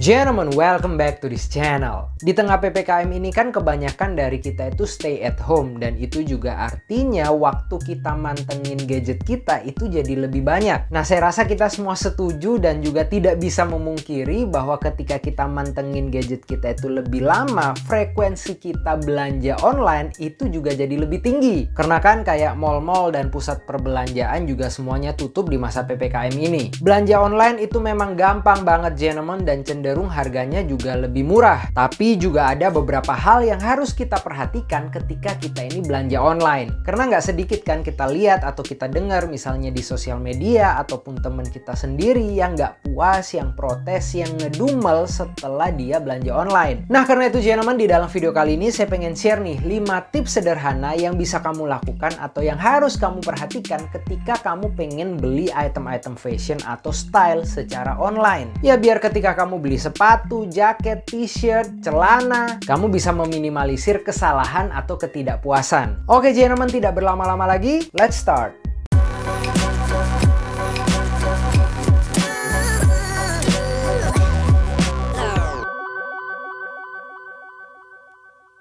Gentlemen, welcome back to this channel. Di tengah PPKM ini kan kebanyakan dari kita itu stay at home, dan itu juga artinya waktu kita mantengin gadget kita itu jadi lebih banyak. Nah, saya rasa kita semua setuju dan juga tidak bisa memungkiri bahwa ketika kita mantengin gadget kita itu lebih lama, frekuensi kita belanja online itu juga jadi lebih tinggi. Karena kan kayak mall-mall dan pusat perbelanjaan juga semuanya tutup di masa PPKM ini. Belanja online itu memang gampang banget, gentlemen, dan cenderung harganya juga lebih murah. Tapi juga ada beberapa hal yang harus kita perhatikan ketika kita ini belanja online. Karena nggak sedikit kan kita lihat atau kita dengar misalnya di sosial media ataupun teman kita sendiri yang nggak puas, yang protes, yang ngedumel setelah dia belanja online. Nah, karena itu gentlemen, di dalam video kali ini saya pengen share nih 5 tips sederhana yang bisa kamu lakukan atau yang harus kamu perhatikan ketika kamu pengen beli item-item fashion atau style secara online. Ya, biar ketika kamu beli sepatu, jaket, t-shirt, celana, kamu bisa meminimalisir kesalahan atau ketidakpuasan. Oke gentlemen, tidak berlama-lama lagi, let's start.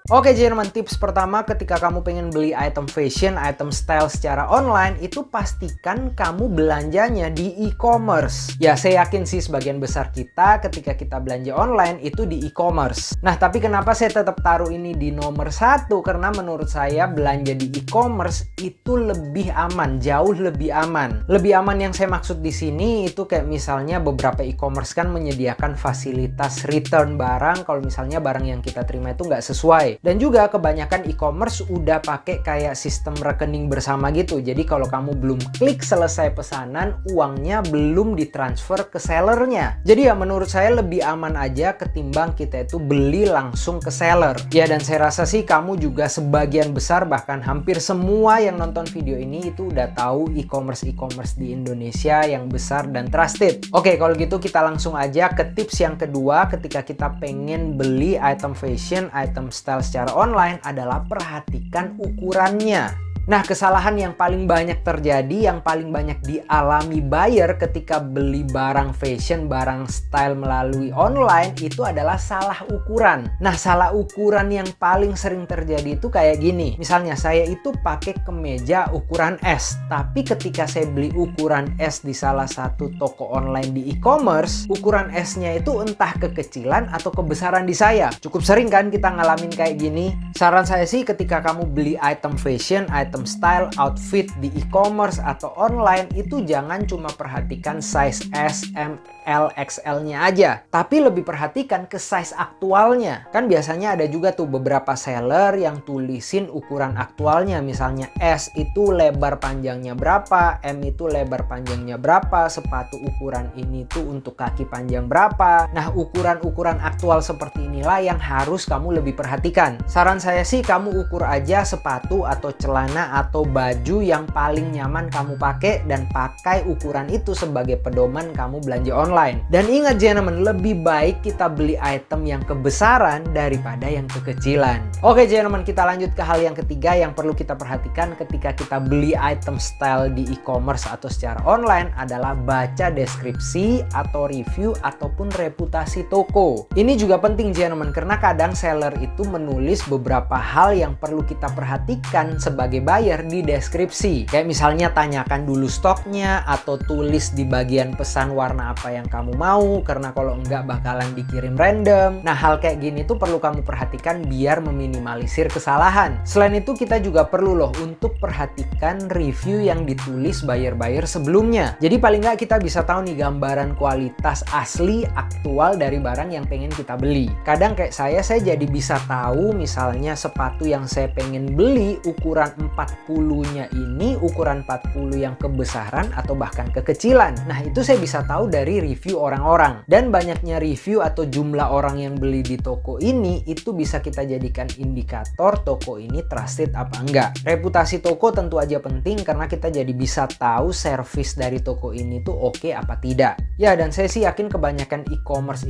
Oke gentlemen, tips pertama ketika kamu pengen beli item fashion, item style secara online, itu pastikan kamu belanjanya di e-commerce. Ya, saya yakin sih sebagian besar kita ketika kita belanja online itu di e-commerce. Nah, tapi kenapa saya tetap taruh ini di nomor 1? Karena menurut saya belanja di e-commerce itu lebih aman, jauh lebih aman. Lebih aman yang saya maksud di sini itu kayak misalnya beberapa e-commerce kan menyediakan fasilitas return barang kalau misalnya barang yang kita terima itu nggak sesuai. Dan juga kebanyakan e-commerce udah pakai kayak sistem rekening bersama gitu. Jadi kalau kamu belum klik selesai pesanan, uangnya belum ditransfer ke sellernya. Jadi ya menurut saya lebih aman aja ketimbang kita itu beli langsung ke seller. Ya, dan saya rasa sih kamu juga sebagian besar bahkan hampir semua yang nonton video ini itu udah tahu e-commerce di Indonesia yang besar dan trusted. Oke, kalau gitu kita langsung aja ke tips yang kedua ketika kita pengen beli item fashion, item style secara online adalah perhatikan ukurannya. Nah, kesalahan yang paling banyak terjadi, yang paling banyak dialami buyer ketika beli barang fashion, barang style melalui online itu adalah salah ukuran. Nah, salah ukuran yang paling sering terjadi itu kayak gini. Misalnya saya itu pakai kemeja ukuran S, tapi ketika saya beli ukuran S di salah satu toko online di e-commerce, ukuran S-nya itu entah kekecilan atau kebesaran di saya. Cukup sering kan kita ngalamin kayak gini. Saran saya sih ketika kamu beli item fashion, item style, outfit di e-commerce atau online itu jangan cuma perhatikan size S, M, L, XL-nya aja, tapi lebih perhatikan ke size aktualnya. Kan biasanya ada juga tuh beberapa seller yang tulisin ukuran aktualnya, misalnya S itu lebar panjangnya berapa, M itu lebar panjangnya berapa, sepatu ukuran ini tuh untuk kaki panjang berapa. Nah, ukuran-ukuran aktual seperti inilah yang harus kamu lebih perhatikan. Saran saya sih kamu ukur aja sepatu atau celana atau baju yang paling nyaman kamu pakai dan pakai ukuran itu sebagai pedoman kamu belanja online. Dan ingat gentlemen, lebih baik kita beli item yang kebesaran daripada yang kekecilan. Oke gentlemen, kita lanjut ke hal yang ketiga yang perlu kita perhatikan ketika kita beli item style di e-commerce atau secara online adalah baca deskripsi atau review ataupun reputasi toko. Ini juga penting gentlemen, karena kadang seller itu menulis beberapa hal yang perlu kita perhatikan sebagai buyer di deskripsi. Kayak misalnya tanyakan dulu stoknya atau tulis di bagian pesan warna apa yang kamu mau, karena kalau enggak bakalan dikirim random. Nah, hal kayak gini tuh perlu kamu perhatikan biar meminimalisir kesalahan. Selain itu kita juga perlu loh untuk perhatikan review yang ditulis buyer-buyer sebelumnya. Jadi paling nggak kita bisa tahu nih gambaran kualitas asli aktual dari barang yang pengen kita beli. Kadang kayak saya jadi bisa tahu misalnya sepatu yang saya pengen beli ukuran 40-nya ini ukuran 40 yang kebesaran atau bahkan kekecilan. Nah, itu saya bisa tahu dari review orang-orang. Dan banyaknya review atau jumlah orang yang beli di toko ini itu bisa kita jadikan indikator toko ini trusted apa enggak. Reputasi toko tentu aja penting karena kita jadi bisa tahu service dari toko ini tuh oke apa tidak. Ya, dan saya sih yakin kebanyakan e-commerce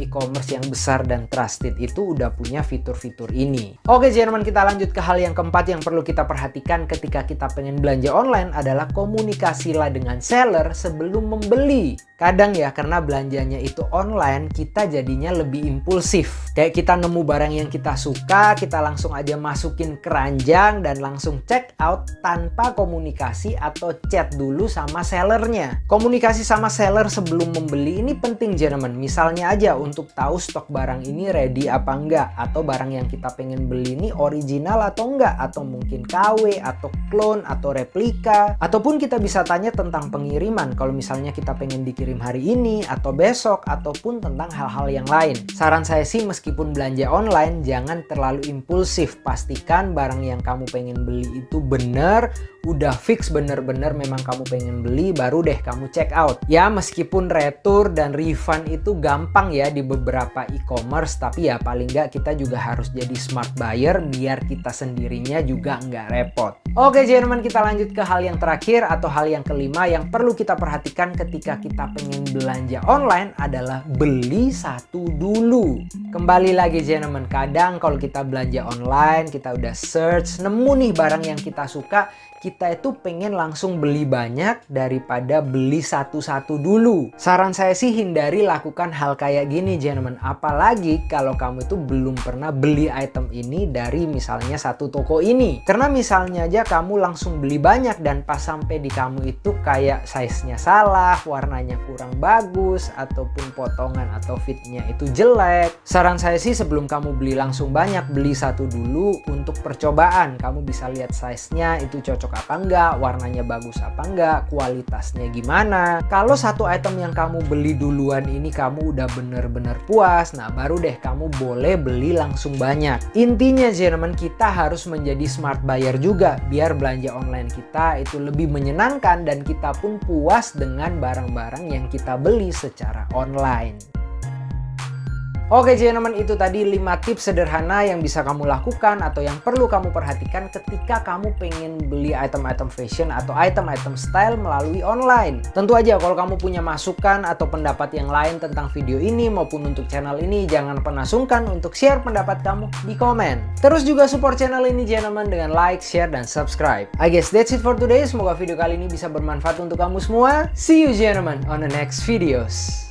yang besar dan trusted itu udah punya fitur-fitur ini. Oke gentlemen, kita lanjut ke hal yang keempat yang perlu kita perhatikan ketika kita pengen belanja online adalah komunikasilah dengan seller sebelum membeli. Kadang ya karena belanjanya itu online, kita jadinya lebih impulsif. Kayak kita nemu barang yang kita suka, kita langsung aja masukin keranjang dan langsung check out tanpa komunikasi atau chat dulu sama sellernya. Komunikasi sama seller sebelum membeli ini penting gentlemen. Misalnya aja untuk tahu stok barang ini ready apa enggak, atau barang yang kita pengen beli ini original atau enggak, atau mungkin KW atau clone atau replika. Ataupun kita bisa tanya tentang pengiriman kalau misalnya kita pengen dikirim hari ini atau besok, ataupun tentang hal-hal yang lain. Saran saya sih meskipun belanja online jangan terlalu impulsif. Pastikan barang yang kamu pengen beli itu bener, udah fix bener-bener memang kamu pengen beli, baru deh kamu check out. Ya meskipun retur dan refund itu gampang ya di beberapa e-commerce, tapi ya paling nggak kita juga harus jadi smart buyer biar kita sendirinya juga nggak repot. Oke gentlemen, kita lanjut ke hal yang terakhir atau hal yang kelima yang perlu kita perhatikan ketika kita pengen belanja online adalah beli satu dulu. Kembali lagi gentlemen, kadang kalau kita belanja online, kita udah search, nemu nih barang yang kita suka, kita itu pengen langsung beli banyak daripada beli satu-satu dulu. Saran saya sih hindari lakukan hal kayak gini gentlemen. Apalagi kalau kamu itu belum pernah beli item ini dari misalnya satu toko ini. Karena misalnya aja kamu langsung beli banyak dan pas sampai di kamu itu kayak size-nya salah, warnanya kurang bagus, ataupun potongan atau fitnya itu jelek. Saran saya sih sebelum kamu beli langsung banyak, beli satu dulu untuk percobaan. Kamu bisa lihat size-nya itu cocok apa enggak, warnanya bagus apa enggak, kualitasnya gimana. Kalau satu item yang kamu beli duluan ini kamu udah bener-bener puas, nah baru deh kamu boleh beli langsung banyak. Intinya gentlemen, kita harus menjadi smart buyer juga biar belanja online kita itu lebih menyenangkan dan kita pun puas dengan barang-barang yang kita beli secara online. Oke gentlemen, itu tadi 5 tips sederhana yang bisa kamu lakukan atau yang perlu kamu perhatikan ketika kamu pengen beli item-item fashion atau item-item style melalui online. Tentu aja kalau kamu punya masukan atau pendapat yang lain tentang video ini maupun untuk channel ini, jangan pernah sungkan untuk share pendapat kamu di komen. Terus juga support channel ini gentlemen dengan like, share, dan subscribe. I guess that's it for today. Semoga video kali ini bisa bermanfaat untuk kamu semua. See you gentlemen on the next videos.